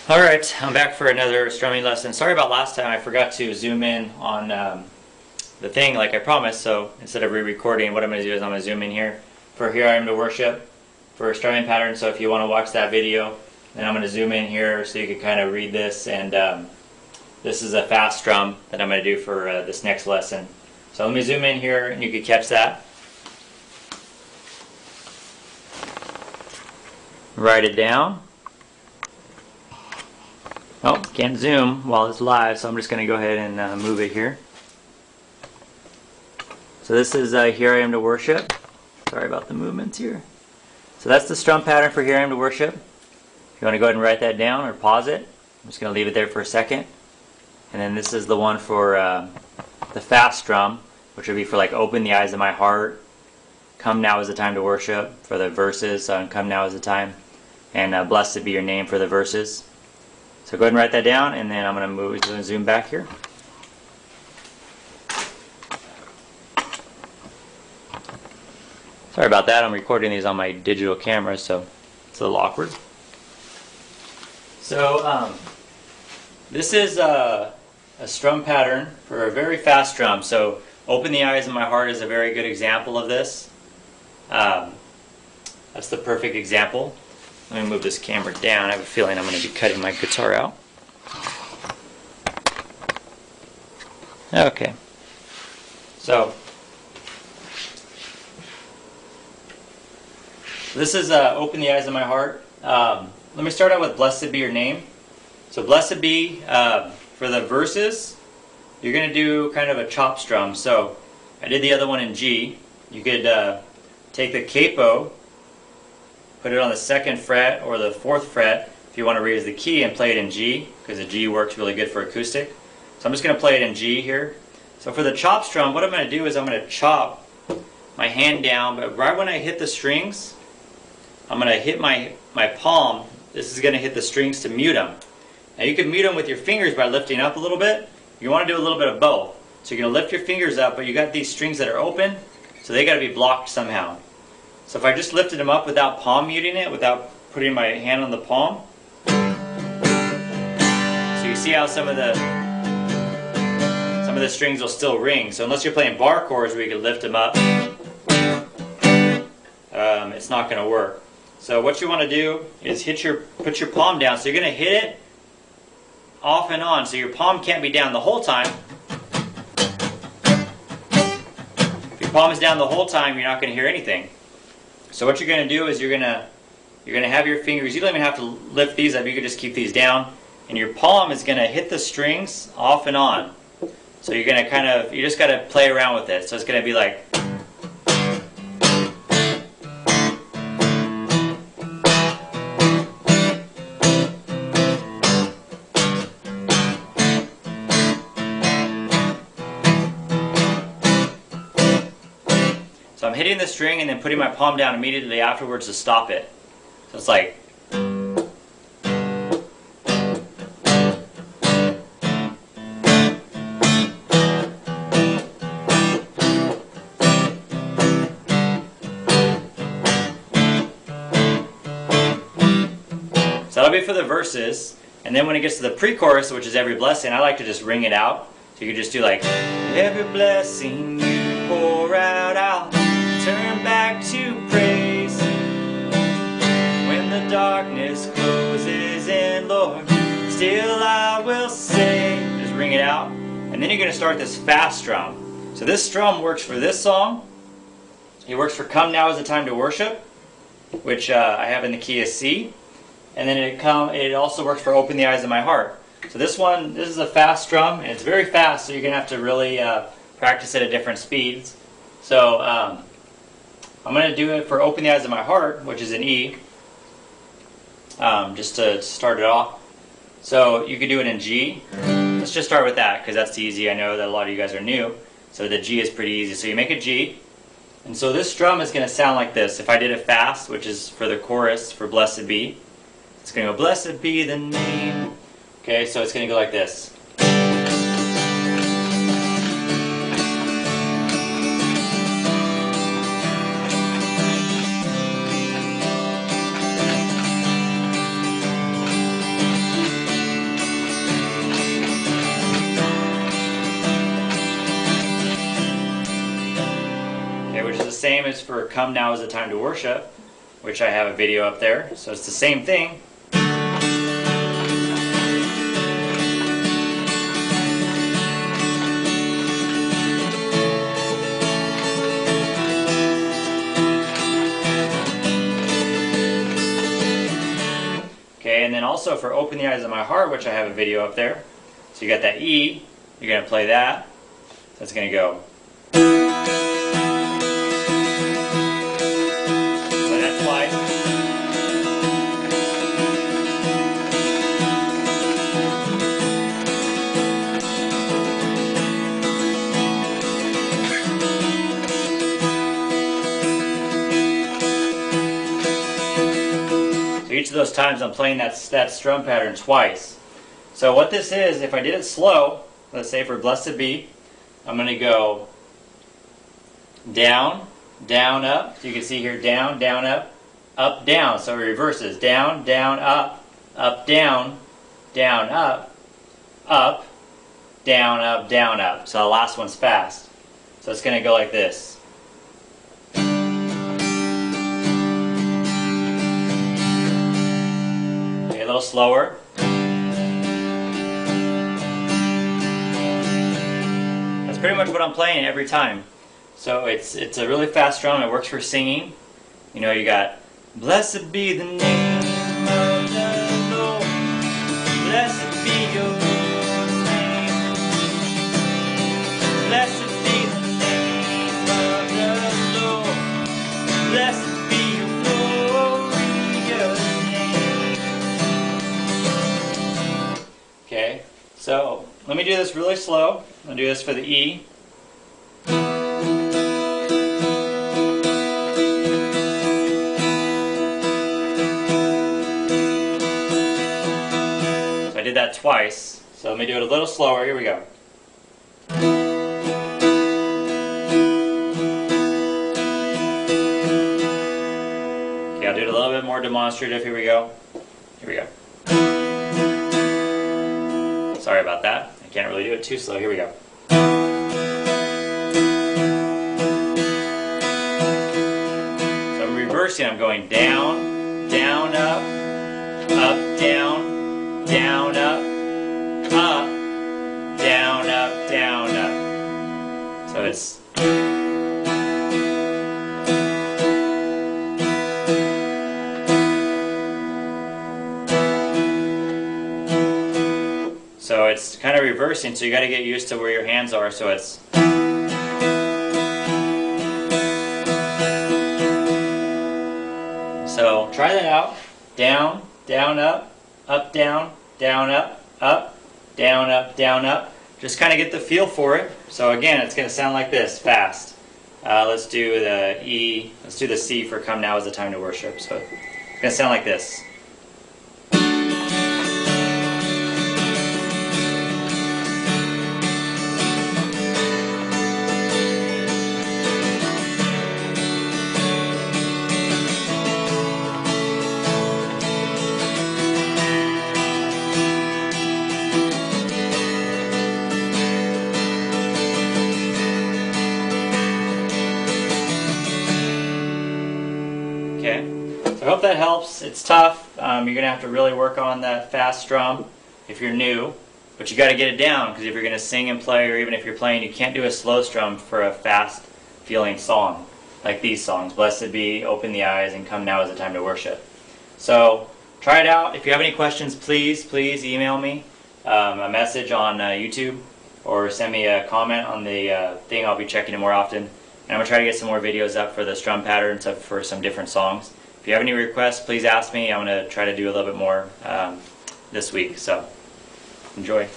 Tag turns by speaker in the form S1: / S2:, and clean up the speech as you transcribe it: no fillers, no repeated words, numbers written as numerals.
S1: Alright, I'm back for another strumming lesson. Sorry about last time, I forgot to zoom in on the thing like I promised, so instead of re-recording, what I'm going to do is I'm going to zoom in here for Here I Am to Worship for a strumming pattern. So if you want to watch that video, then I'm going to zoom in here so you can kind of read this, and this is a fast strum that I'm going to do for this next lesson. So let me zoom in here and you can catch that. Write it down. Oh, can't zoom while it's live, so I'm just going to go ahead and move it here. So this is Here I Am to Worship. Sorry about the movements here. So that's the strum pattern for Here I Am to Worship. If you want to go ahead and write that down or pause it, I'm just going to leave it there for a second. And then this is the one for the fast strum, which would be for like Open the Eyes of My Heart, Come Now is the Time to Worship for the verses, Come Now is the Time, and Blessed Be Your Name for the verses. So go ahead and write that down, and then I'm going to zoom back here. Sorry about that, I'm recording these on my digital camera, so it's a little awkward. So this is a strum pattern for a very fast strum. So Open the Eyes of My Heart is a very good example of this. That's the perfect example. Let me move this camera down. I have a feeling I'm going to be cutting my guitar out. Okay. So this is Open the Eyes of My Heart. Let me start out with Blessed Be Your Name. So Blessed Be, for the verses, you're going to do kind of a chop strum. So I did the other one in G. You could take the capo, put it on the 2nd fret or the 4th fret if you want to raise the key, and play it in G, because the G works really good for acoustic. So I'm just going to play it in G here. So for the chop strum, what I'm going to do is I'm going to chop my hand down, but right when I hit the strings, I'm going to hit my palm. This is going to hit the strings to mute them. Now you can mute them with your fingers by lifting up a little bit. You want to do a little bit of both. So you're going to lift your fingers up, but you got these strings that are open, so they got to be blocked somehow. So if I just lifted them up without palm muting it, without putting my hand on the palm, so you see how some of the strings will still ring. So unless you're playing bar chords where you can lift them up, it's not going to work. So what you want to do is put your palm down. So you're going to hit it off and on. So your palm can't be down the whole time. If your palm is down the whole time, you're not going to hear anything. So what you're going to do is you're going to have your fingers, you don't even have to lift these up, you can just keep these down, and your palm is going to hit the strings off and on. So you're going to you just got to play around with it. So it's going to be like, so I'm hitting the string and then putting my palm down immediately afterwards to stop it. So it's like, so that'll be for the verses. And then when it gets to the pre-chorus, which is every blessing, I like to just ring it out. So you can just do like, every blessing you pour out, I'll turn back to praise. When the darkness closes in, Lord, still I will say. Just ring it out. And then you're going to start this fast strum. So this strum works for this song. It works for Come Now is the Time to Worship, which I have in the key of C. And then it also works for Open the Eyes of My Heart. So this is a fast strum, and it's very fast, so you're going to have to really practice it at different speeds. So I'm going to do it for Open the Eyes of My Heart, which is an E, just to start it off. So you could do it in G. Let's just start with that, because that's easy. I know that a lot of you guys are new, so the G is pretty easy. So you make a G, and so this strum is going to sound like this. If I did it fast, which is for the chorus, for Blessed Be, it's going to go, Blessed be the name. Okay, so it's going to go like this. same as for Come Now Is the Time to Worship, which I have a video up there. So it's the same thing. Okay, and then also for Open the Eyes of My Heart, which I have a video up there. So you got that E, you're going to play that. So it's going to go. Play that twice. So each of those times I'm playing that strum pattern twice. So what this is, if I did it slow, let's say for Blessed Be, I'm going to go down, down, up. So you can see here down, down, up, down. So it reverses. Down, down, up, down, up, down, up. So the last one's fast. So it's going to go like this. Okay, a little slower. Pretty much what I'm playing every time. So it's a really fast drum. It works for singing. You know, you got blessed be the name of the Lord, blessed be your name, blessed be the name of the Lord, blessed be your glorious name. Okay, so let me do this really slow. I'll do this for the E. So I did that twice. So let me do it a little slower. Here we go. Okay, I'll do it a little bit more demonstrative. Here we go. Here we go. Sorry about that. I can't really do it too slow. Here we go. So I'm reversing. I'm going down, down, up, down, down, up, down, up, down, up. So it's... So it's kind of reversing, so you got to get used to where your hands are, so it's... So try that out. Down, down, up, down, down, up, down, up. Just kind of get the feel for it. So again, it's going to sound like this, fast. Let's do the E, let's do the C for Come Now Is the Time to Worship. So it's going to sound like this. Okay, so I hope that helps. It's tough. You're going to have to really work on that fast strum if you're new, but you got to get it down, because if you're going to sing and play, or even if you're playing, you can't do a slow strum for a fast feeling song like these songs, Blessed Be, Open the Eyes, and Come Now Is the Time to Worship. So try it out. If you have any questions, please email me a message on YouTube, or send me a comment on the thing. I'll be checking it more often. And I'm going to try to get some more videos up for the strum patterns for some different songs. If you have any requests, please ask me. I'm going to try to do a little bit more this week. So, enjoy.